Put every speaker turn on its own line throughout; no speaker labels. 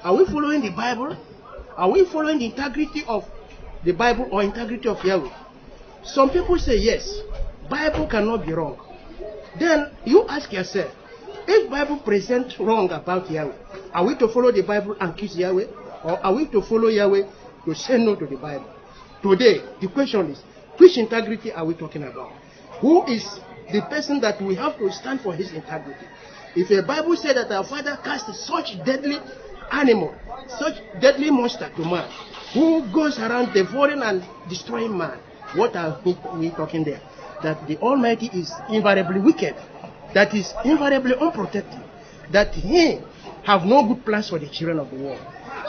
Are we following the Bible? Are we following the integrity of the Bible or integrity of Yahweh? Some people say yes, Bible cannot be wrong. Then you ask yourself, if Bible presents wrong about Yahweh, are we to follow the Bible and kiss Yahweh? Or are we to follow Yahweh to say no to the Bible? Today, the question is, which integrity are we talking about? Who is the person that we have to stand for his integrity? If the Bible said that our father cast such deadly animal, such deadly monster to man, who goes around devouring and destroying man, what are we talking there? That the Almighty is invariably wicked, that is invariably unprotected, that he have no good plans for the children of the world.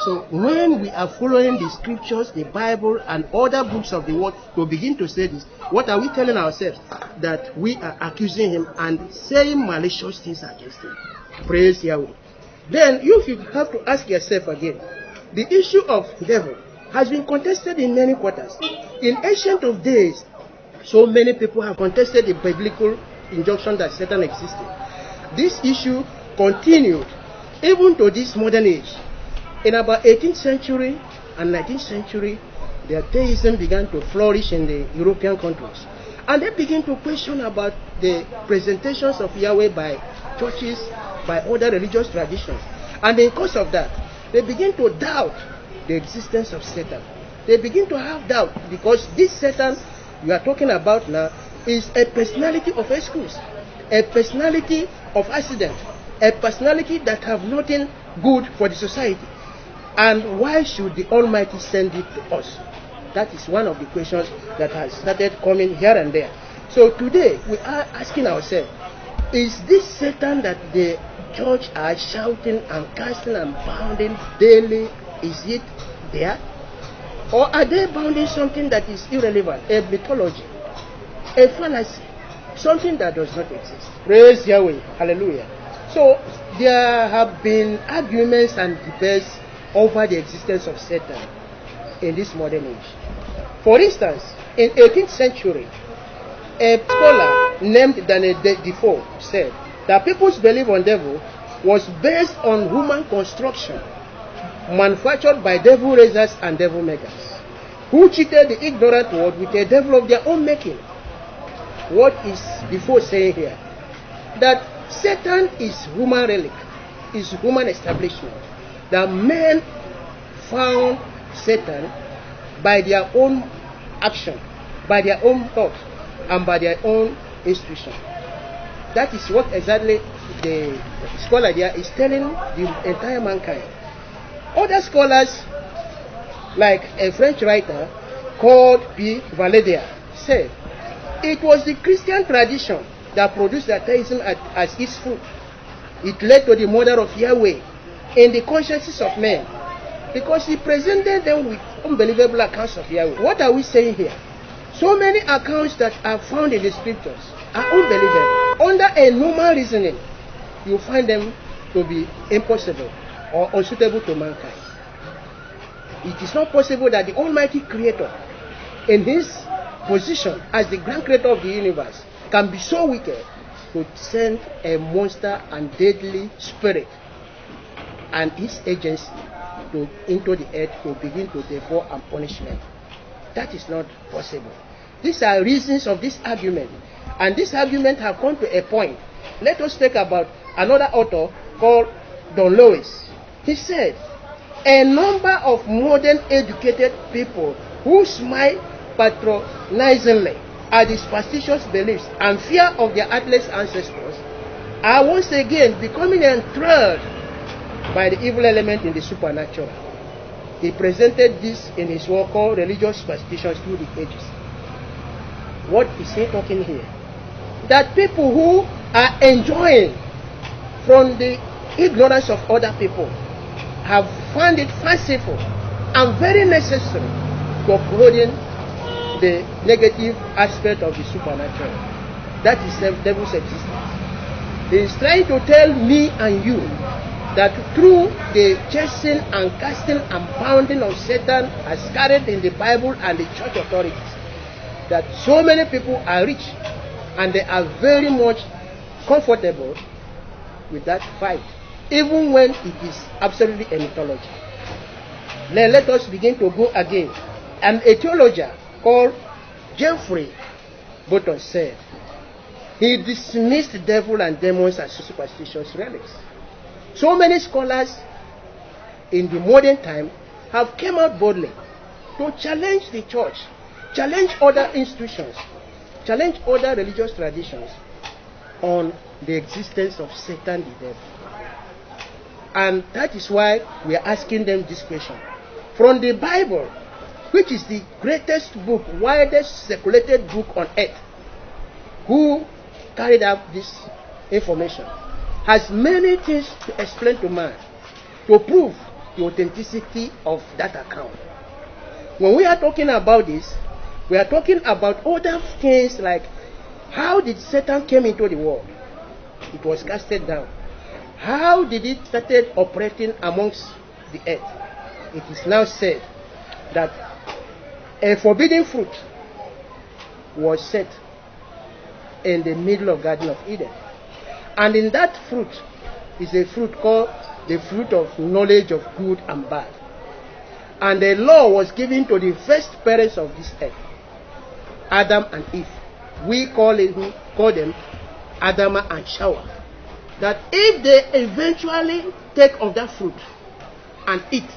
So when we are following the scriptures, the Bible, and other books of the world to begin to say this, what are we telling ourselves? That we are accusing him and saying malicious things against him. Praise Yahweh. Then you have to ask yourself again, the issue of devil has been contested in many quarters. In ancient of days, so many people have contested the biblical injunction that Satan existed. This issue continued even to this modern age. In about 18th century and 19th century, the atheism began to flourish in the European countries. And they began to question about the presentations of Yahweh by churches, by other religious traditions. And because of that, they begin to doubt the existence of Satan. They begin to have doubt because this Satan you are talking about now is a personality of excuse, a personality of accident, a personality that have nothing good for the society. And why should the Almighty send it to us? That is one of the questions that has started coming here and there. So today we are asking ourselves, is this Satan that the church are shouting and casting and bounding daily, is it there? Or are they bounding something that is irrelevant, a mythology, a fallacy, something that does not exist? Praise Yahweh. Hallelujah. So there have been arguments and debates over the existence of Satan in this modern age. For instance, in 18th century, a scholar named Daniel Defoe said that people's belief on devil was based on human construction manufactured by devil raisers and devil makers, who cheated the ignorant world with a devil of their own making. What is Defoe saying here? That Satan is human relic, is human establishment. That men found Satan by their own action, by their own thought, and by their own institution. That is what exactly the scholar there is telling the entire mankind. Other scholars, like a French writer called P. Valédia, said it was the Christian tradition that produced atheism as its fruit. It led to the murder of Yahweh in the consciences of men, because he presented them with unbelievable accounts of Yahweh. What are we saying here? So many accounts that are found in the scriptures are unbelievable. Under a normal reasoning, you find them to be impossible or unsuitable to mankind. It is not possible that the Almighty Creator, in his position as the grand creator of the universe, can be so wicked to send a monster and deadly spirit and its agency into the earth to begin to devour and punish men. That is not possible. These are reasons of this argument, and this argument have come to a point. Let us take about another author called Don Lewis. He said, a number of modern educated people who smile patronizingly at the superstitious beliefs and fear of their athlete ancestors are once again becoming enthralled by the evil element in the supernatural. He presented this in his work called Religious Superstitions Through the Ages. What is he talking here? That people who are enjoying from the ignorance of other people have found it fanciful and very necessary to upholding the negative aspect of the supernatural. That is the devil's existence. He is trying to tell me and you that through the chasing and casting and bounding of Satan as carried in the Bible and the church authorities, that so many people are rich and they are very much comfortable with that fight even when it is absolutely a mythology. Let us begin to go again. And a theologian called Geoffrey Burton said, he dismissed the devil and demons as superstitious relics. So many scholars in the modern time have come out boldly to challenge the church, challenge other institutions, challenge other religious traditions on the existence of Satan the devil. And that is why we are asking them this question. From the Bible, which is the greatest book, widest circulated book on earth, who carried out this information, has many things to explain to man, to prove the authenticity of that account. When we are talking about this, we are talking about other things like how did Satan came into the world? It was casted down. How did it started operating amongst the earth? It is now said that a forbidden fruit was set in the middle of Garden of Eden. And in that fruit is a fruit called the fruit of knowledge of good and bad. And the law was given to the first parents of this earth, Adam and Eve. We call them Adam and Shower. That if they eventually take of that fruit and eat,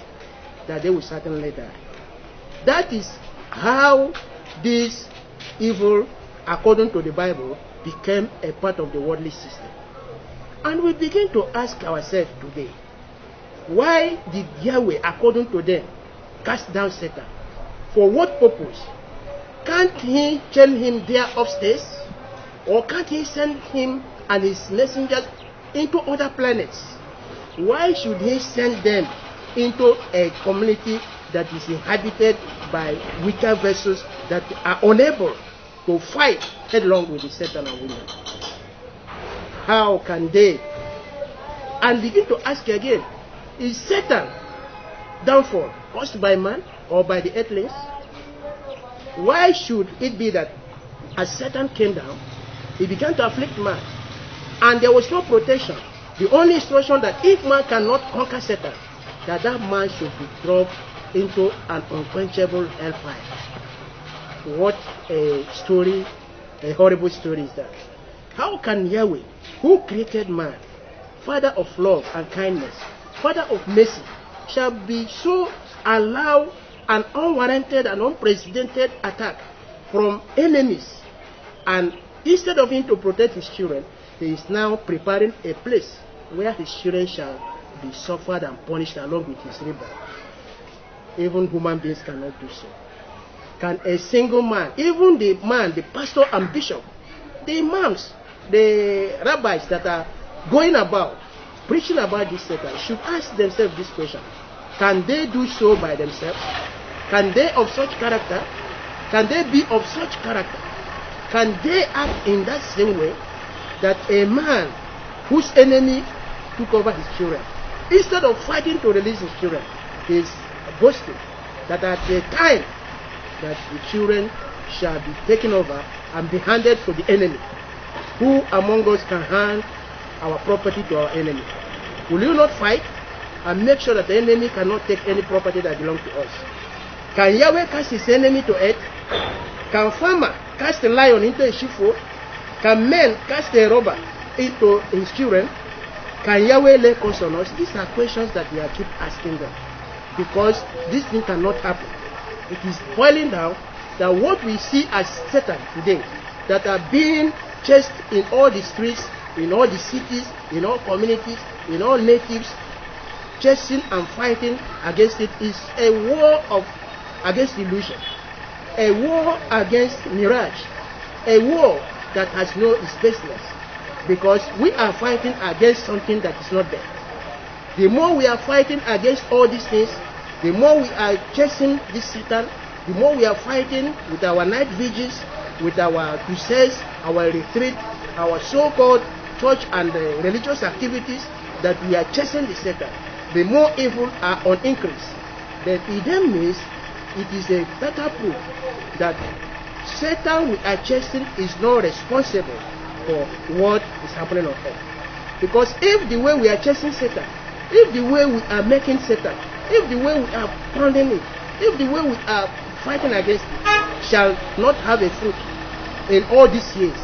that they will certainly die. That is how this evil, according to the Bible, became a part of the worldly system. And we begin to ask ourselves today, why did Yahweh, according to them, cast down Satan? For what purpose? Can't he chain him there upstairs? Or can't he send him and his messengers into other planets? Why should he send them into a community that is inhabited by weaker vessels that are unable to fight headlong with the Satan and women? How can they? And begin to ask again, is Satan downfall caused by man or by the earthlings? Why should it be that as Satan came down, he began to afflict man, and there was no protection? The only instruction that if man cannot conquer Satan, that man should be dropped into an unquenchable hellfire. What a story, a horrible story is that. How can Yahweh, who created man, Father of love and kindness, Father of mercy, shall be so allow an unwarranted and unprecedented attack from enemies, and instead of him to protect his children, he is now preparing a place where his children shall be suffered and punished along with his rebel. Even human beings cannot do so. Can a single man, even the man, the pastor and bishop, the imams, the rabbis that are going about preaching about this Satan, should ask themselves this question: can they do so by themselves? Can they of such character? Can they be of such character? Can they act in that same way that a man whose enemy took over his children, instead of fighting to release his children, is boasting that at the time that the children shall be taken over and be handed to the enemy, who among us can hand our property to our enemy? Will you not fight and make sure that the enemy cannot take any property that belongs to us? Can Yahweh cast his enemy to earth? Can farmer cast a lion into a sheepfold? Can men cast a robber into his children? Can Yahweh lay curse on us? These are questions that we are keep asking them, because this thing cannot happen. It is boiling down that what we see as Satan today, that are being chased in all the streets, in all the cities, in all communities, in all natives, chasing and fighting against it, is a war against illusion, a war against mirage, a war that has no is baseless, because we are fighting against something that is not there. The more we are fighting against all these things, the more we are chasing this Satan, the more we are fighting with our night vigils, with our crusades, our retreat, our so-called church and religious activities, that we are chasing the Satan, the more evil are on increase. Then it then means it is a better proof that Satan we are chasing is not responsible for what is happening on earth. Because if the way we are chasing Satan, if the way we are making Satan, if the way we are pounding it, if the way we are fighting against it shall not have a fruit in all these years,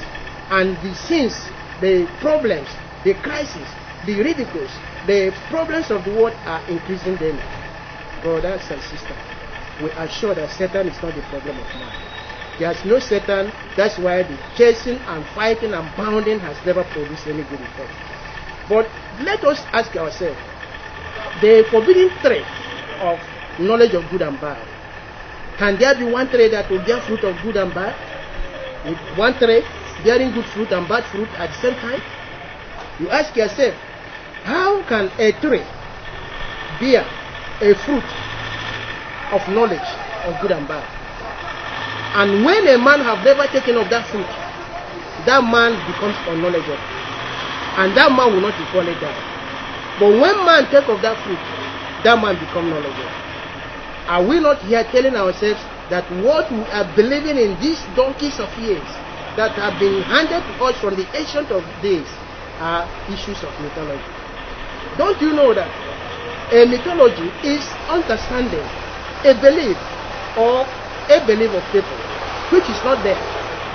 and the sins, the problems, the crises, the ridicules, the problems of the world are increasing daily, brothers and sisters, we are sure that Satan is not the problem of man. There's no Satan. That's why the chasing and fighting and bounding has never produced any good effect. But let us ask ourselves, the forbidden tree of knowledge of good and bad, can there be one tree that will bear fruit of good and bad? With one tree bearing good fruit and bad fruit at the same time? You ask yourself, how can a tree bear a fruit of knowledge of good and bad? And when a man have never taken of that fruit, that man becomes unknowledgeable, and that man will not be fallen down. But when man take of that fruit, that man become knowledgeable. Are we not here telling ourselves that what we are believing in these donkeys of years that have been handed to us from the ancient of days are issues of mythology? Don't you know that a mythology is understanding a belief or a belief of people which is not there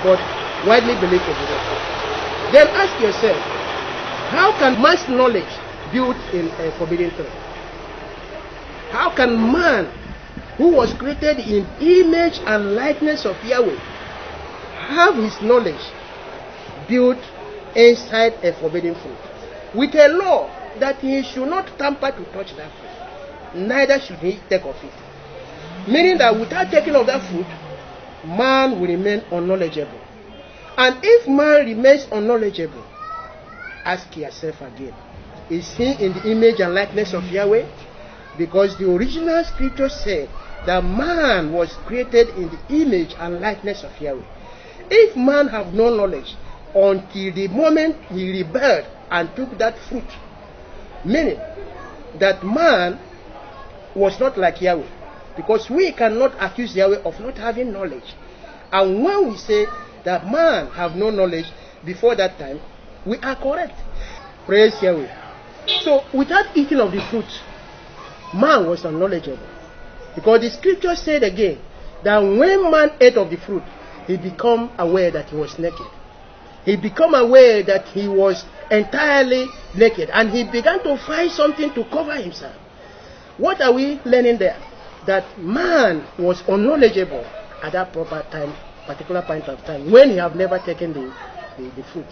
but widely believed to be there? Then ask yourself, how can man's knowledge build in a forbidden tree? How can man, who was created in image and likeness of Yahweh, have his knowledge built inside a forbidden fruit with a law that he should not tamper to touch that fruit, neither should he take of it? Meaning that without taking of that fruit, man will remain unknowledgeable. And if man remains unknowledgeable, ask yourself again, is he in the image and likeness of Yahweh? Because the original scripture said that man was created in the image and likeness of Yahweh. If man have no knowledge until the moment he rebelled and took that fruit, meaning that man was not like Yahweh, because we cannot accuse Yahweh of not having knowledge. And when we say that man have no knowledge before that time, we are correct. Praise Yahweh. So without eating of the fruit, man was unknowledgeable. Because the scripture said again that when man ate of the fruit, he became aware that he was naked. He became aware that he was entirely naked, and he began to find something to cover himself. What are we learning there? That man was unknowledgeable at that proper time, particular point of time, when he have never taken the fruit.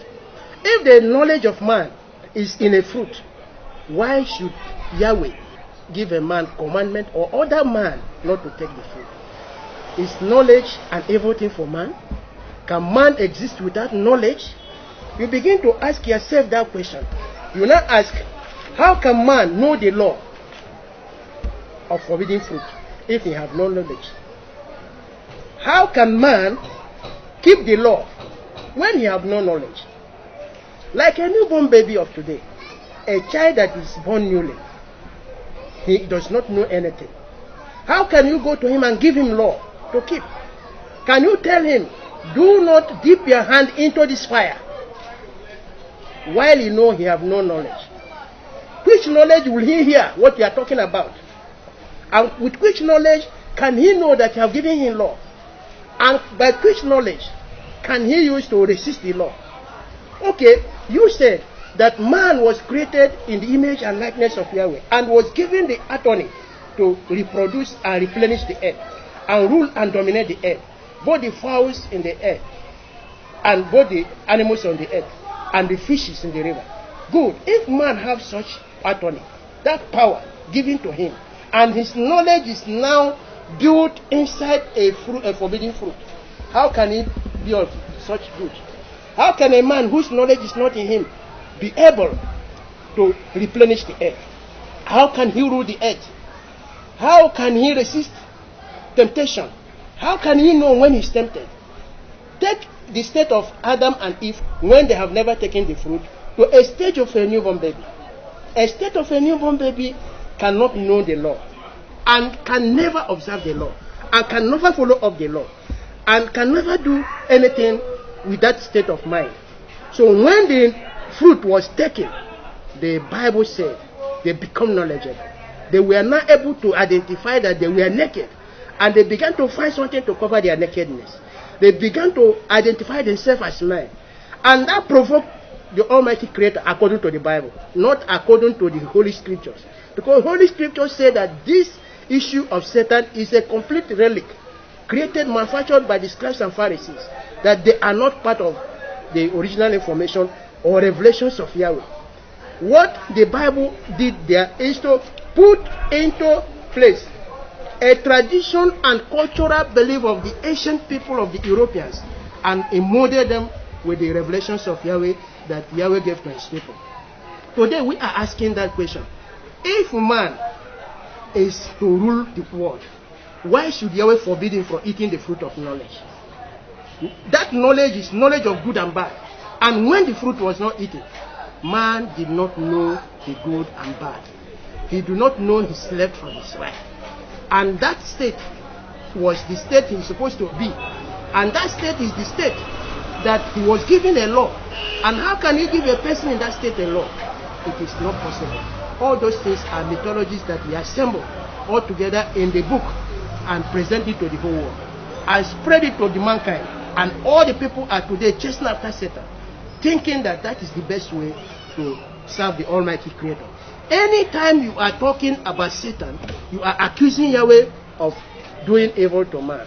If the knowledge of man is in a fruit, why should Yahweh give a man commandment or order man not to take the fruit? Is knowledge an evil thing for man? Can man exist without knowledge? You begin to ask yourself that question. You now ask, how can man know the law of forbidden fruit if he have no knowledge? How can man keep the law when he have no knowledge? Like a newborn baby of today, a child that is born newly, he does not know anything. How can you go to him and give him law to keep? Can you tell him, do not dip your hand into this fire, while you know he have no knowledge? Which knowledge will he hear what you are talking about? And with which knowledge can he know that you have given him law? And by which knowledge can he use to resist the law? Okay, you said that man was created in the image and likeness of Yahweh and was given the authority to reproduce and replenish the earth and rule and dominate the earth, both the fowls in the earth and both the animals on the earth and the fishes in the river. Good. If man have such authority, that power given to him, and his knowledge is now built inside a fruit, a forbidden fruit, how can he be of such good? How can a man whose knowledge is not in him be able to replenish the earth? How can he rule the earth? How can he resist temptation? How can he know when he's tempted? Take the state of Adam and Eve when they have never taken the fruit to a stage of a newborn baby. A state of a newborn baby cannot know the law and can never observe the law and can never follow up the law and can never do anything with that state of mind. So when the fruit was taken, the Bible said, they become knowledgeable. They were not able to identify that they were naked, and they began to find something to cover their nakedness. They began to identify themselves as men, and that provoked the Almighty Creator according to the Bible, not according to the Holy Scriptures. Because Holy Scriptures say that this issue of Satan is a complete relic, created, manufactured by the scribes and Pharisees, that they are not part of the original information or revelations of Yahweh. What the Bible did there is to put into place a tradition and cultural belief of the ancient people of the Europeans, and molded them with the revelations of Yahweh that Yahweh gave to his people. Today we are asking that question. If man is to rule the world, why should Yahweh forbid him from eating the fruit of knowledge? That knowledge is knowledge of good and bad. And when the fruit was not eaten, man did not know the good and bad. He did not know his left from his right. And that state was the state he was supposed to be. And that state is the state that he was given a law. And how can you give a person in that state a law? It is not possible. All those things are mythologies that we assemble all together in the book and present it to the whole world and spread it to the mankind. And all the people are today chasing after Satan, thinking that that is the best way to serve the Almighty Creator. Anytime you are talking about Satan, you are accusing Yahweh of doing evil to man,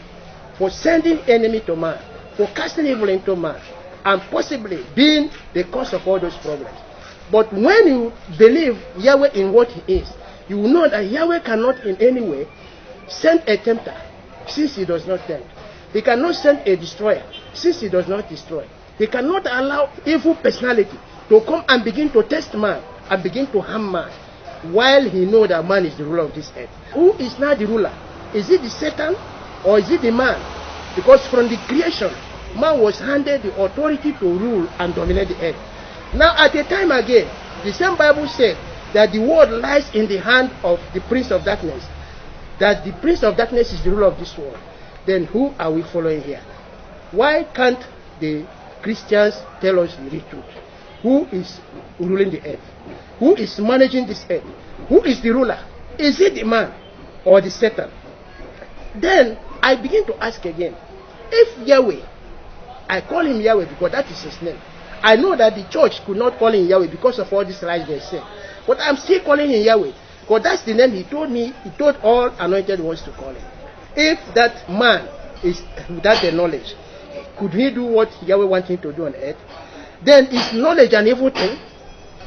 for sending enemy to man, for casting evil into man, and possibly being the cause of all those problems. But when you believe Yahweh in what he is, you will know that Yahweh cannot in any way send a tempter, since he does not tempt. He cannot send a destroyer, since he does not destroy. He cannot allow evil personality to come and begin to test man and begin to harm man, while he knows that man is the ruler of this earth. Who is now the ruler? Is it the Satan or is it the man? Because from the creation, man was handed the authority to rule and dominate the earth. Now at a time again, the same Bible said that the world lies in the hand of the prince of darkness, that the prince of darkness is the ruler of this world. Then who are we following here? Why can't the Christians tell us the truth? Who is ruling the earth? Who is managing this earth? Who is the ruler? Is it the man or the Satan? Then I begin to ask again, if Yahweh, I call him Yahweh because that is his name. I know that the church could not call him Yahweh because of all these lies they say. But I'm still calling him Yahweh because that's the name he told me, he told all anointed ones to call him. If that man is without the knowledge, could he do what Yahweh wants him to do on earth? Then is knowledge an evil thing?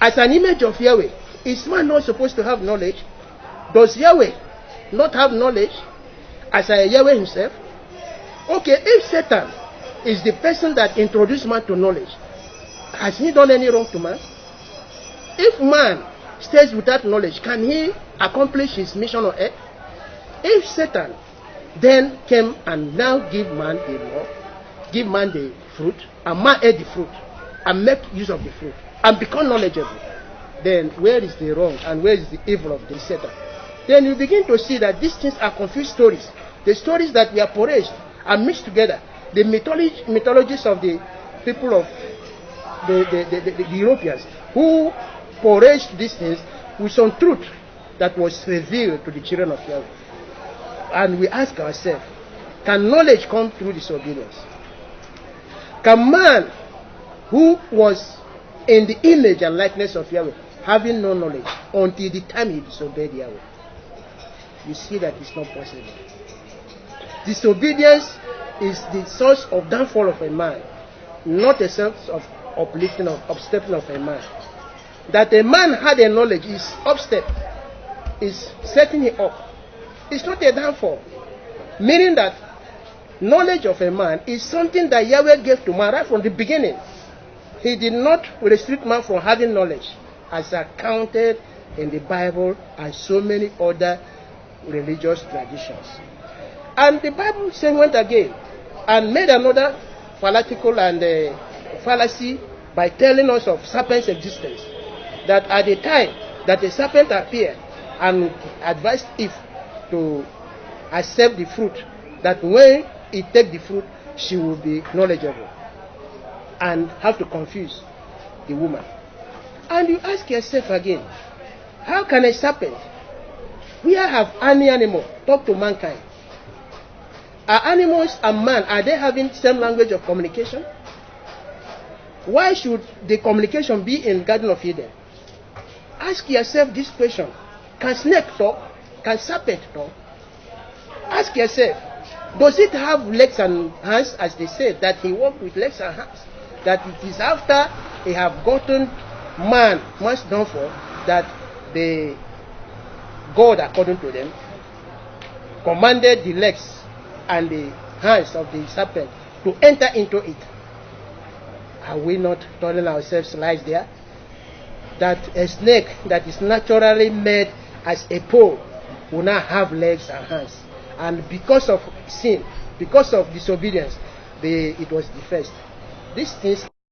As an image of Yahweh, is man not supposed to have knowledge? Does Yahweh not have knowledge as Yahweh himself? Okay, if Satan is the person that introduced man to knowledge, has he done any wrong to man? If man stays without knowledge, can he accomplish his mission on earth? If Satan then came and now give man the law, give man the fruit, and man ate the fruit, and make use of the fruit, and become knowledgeable, then where is the wrong and where is the evil of the Satan? Then you begin to see that these things are confused stories. The stories that we are portrayed are mixed together. The mythologies of the people of the Europeans who portrayed these things with some truth that was revealed to the children of Yahweh. And we ask ourselves, can knowledge come through disobedience? Can man who was in the image and likeness of Yahweh, having no knowledge until the time he disobeyed Yahweh? You see that it's not possible. Disobedience is the source of downfall of a man, not a source of uplifting of upstepping of a man. That a man had a knowledge is upstep, is setting him up. It's not a downfall. Meaning that knowledge of a man is something that Yahweh gave to man right from the beginning. He did not restrict man from having knowledge, as accounted in the Bible and so many other religious traditions. And the Bible then went again and made another fallacical and fallacy by telling us of serpent's existence. That at the time that the serpent appeared and advised Eve to accept the fruit, that when he take the fruit, she will be knowledgeable and have to confuse the woman. And you ask yourself again, how can a serpent, where have any animal talk to mankind? Are animals and man, are they having same language of communication? Why should the communication be in Garden of Eden? Ask yourself this question. Can snake talk? Can serpent talk? Ask yourself, does it have legs and hands, as they say, that he walked with legs and hands? That it is after he have gotten man much done for, that the God, according to them, commanded the legs and the hands of the serpent to enter into it. Are we not telling ourselves lies there? That a snake that is naturally made as a pole will not have legs and hands. And because of sin, because of disobedience, it was defaced. These things